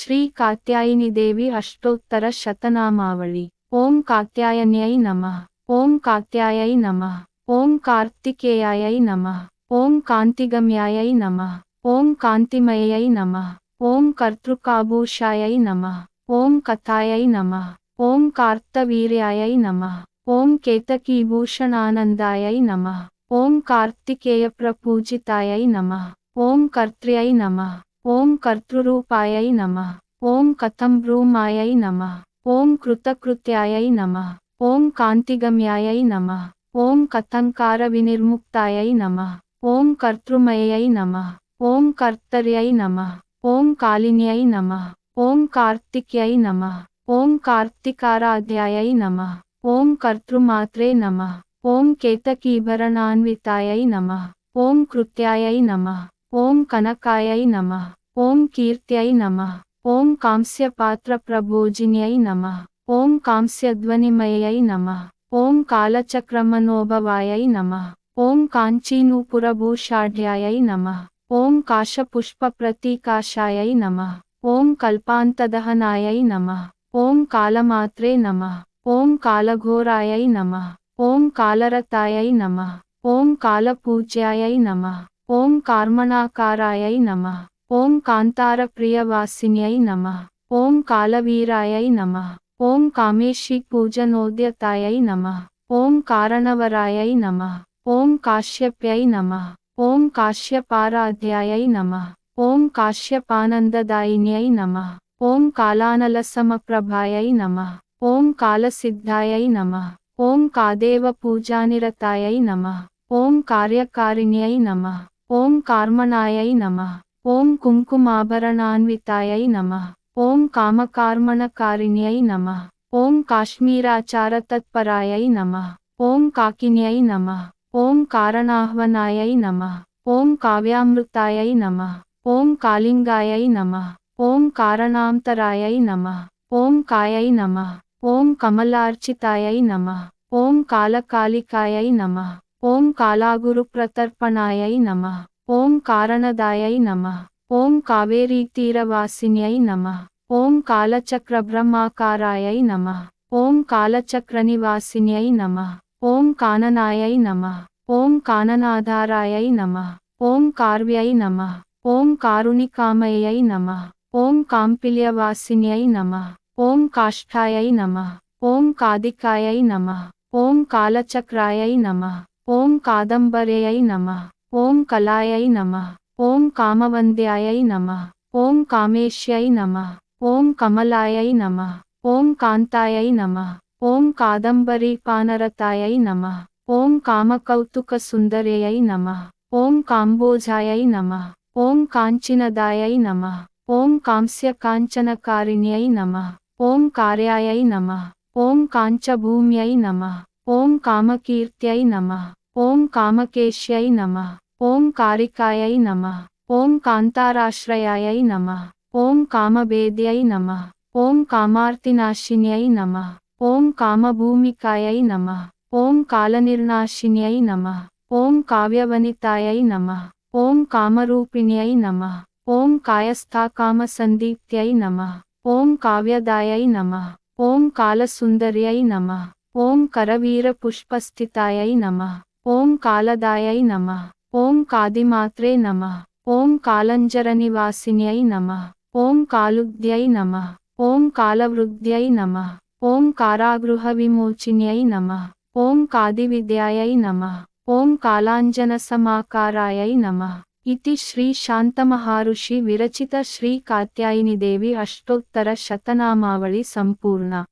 श्री कात्यायनी देवी अष्टोत्तर शतनामावली। ओम कात्यायन्यै नमः। ओम कात्यायै नमः। ओम कार्तिकेयायै नमः। ओम कांतिगम्यायै नमः। ओम कांतिमयै नमः। ओम कर्तृकाभूषायै नमः। ओम कथायै नमः। ओम कार्तवीर्यायै नमः। ओम केतकीभूषणानंदायै नमः। ओम कार्तिकेयप्रपूजितायै नमः। ओम कर्त्र्यै नमः। ओम कर्तृरूपायै नमः। ओम कथम्भ्रूमायै नमः। ओम कृतकृत्यायै नमः। ओम कांतिगम्यायै नमः। ओम कथंकारविनिर्मुक्तायै नमः। ओम कर्तृमयै नमः। ओम कर्तर्यै नमः। ओम कालिन्यै नमः। ओम कार्तिक्यै नमः। ओम कार्तिकाराध्यायै नमः। ओम कर्तृमात्रे नमः। ओम केतकीभरणान्वितायै नमः। ओम कृत्यायै नमः। ओम कनकायै नमः। ओम कीर्त्यै नमः। ओम कांस्यपात्रप्रभोजिन्यै नमः। ओम कांस्यध्वनिमयै नमः। ओम कालचक्रमनोभवायै नमः। ओम काञ्चीनूपुरभूषाढ्यायै नमः। ओम काशपुष्पप्रतीकाशायै नमः। ओम कल्पान्तदहनायै नमः। ओम कालमात्रे नमः। ओम कालघोरायै नमः। ओम कालरतायै नमः। ओम कालपूज्यायै नमः। ओम कार्मणाकारायै नमः। ओम कान्तारप्रियवासिन्यै नमः। ओम कालवीरायै नमः। ओम कामेशीपूजनोद्यतायै नमः। ओम कारणवरायै नमः। ओम काश्यप्यै नमः। ओम काश्यपाराध्यायै नमः। ओम काश्यपानन्ददायिन्यै नमः। ओम कालानलसमप्रभायै नमः। ओम कालसिद्धायै नमः। ओम कादेवपूजानिरतायै नमः। ओम कार्यकारिण्यै नमः। ओम कार्मणायै नमः। ओम कुङ्कुमाभरणान्वितायै नमः। ओम कामकार्मणकारिण्यै नमः। ओम काश्मीराचारतत्परायै नमः। ओम काकिन्यै नमः। ओम कारणाह्वनायै नमः। ओम काव्यामृतायै नमः। ओम कालिङ्गायै नमः। ओम कारणान्तरायै नमः। ओम कायै नमः। ओम कमलार्चितायै नमः। ओम कालकालिकायै नमः। ओम कालागुरुप्रतर्पणायै नमः। ओम कारणदायै नमः। ओम कावेरीतीरवासिन्यै नमः। ओम कालचक्रब्रह्माकारायै नमः। ओम कालचक्रनिवासिन्यै नमः। ओम काननायै नमः। ओम काननाधारायै नमः। ओम कार्व्यै नमः। ओम कारुणिकामयै नमः। ओम काम्पिल्यवासिन्यै नमः। ओम काष्ठायै नमः। ओम कादिकायै नमः। ओम कालचक्रायै नमः। ओम कादम्बर्यै नमः। ओम कलायै नमः। ओम कामवन्द्यायै नमः। ओम कामेश्यै नमः। ओम कमलायै नमः। ओम कान्तायै नमः। ओम कादम्बरीपानरतायै नमः। ओम कामकौतुकसुन्दर्यै नमः। ओम काम्बोजायै नमः। ओम काञ्चिनदायै नमः। ओम कांस्यकाञ्चनकारिण्यै नमः। ओम कार्यायै नमः। ओम काञ्चभूम्यै नमः। ओम कामकीर्त्यै नमः। ओम कामकेश्यै नमः। ओम कारिकायै नमः। ओम कान्ताराश्रयायै नमः। ओम कामभेद्यै नमः। ओम कामार्तिनाशिन्यै नमः। ओम कामभूमिकायै नमः। ओम कालनिर्नाशिन्यै नमः। ओम काव्यवनितायै नमः। ओम कामरूपिण्यै नमः। ओम कायस्थाकामसन्दीप्त्यै नमः। ओम काव्यदायै नमः। ओम कालसुन्दर्यै नमः। ओम करवीरपुष्पस्थितायै नमः। ओम कालदायै नमः। ओम कादिमात्रे नमः। ओम कालञ्जरनिवासिन्यै नमः। ओम कालुद्यै नमः। ओम कालवृद्ध्यै नमः। ओम कारागृहविमोचिन्यै नमः। ओम कादिविद्यायै नमः। ओम कालाञ्जनसमाकारायै नमः। इति श्री शान्तमहाऋषि विरचित श्री कात्यायनी देवी अष्टोत्तर शतनामावली संपूर्णा।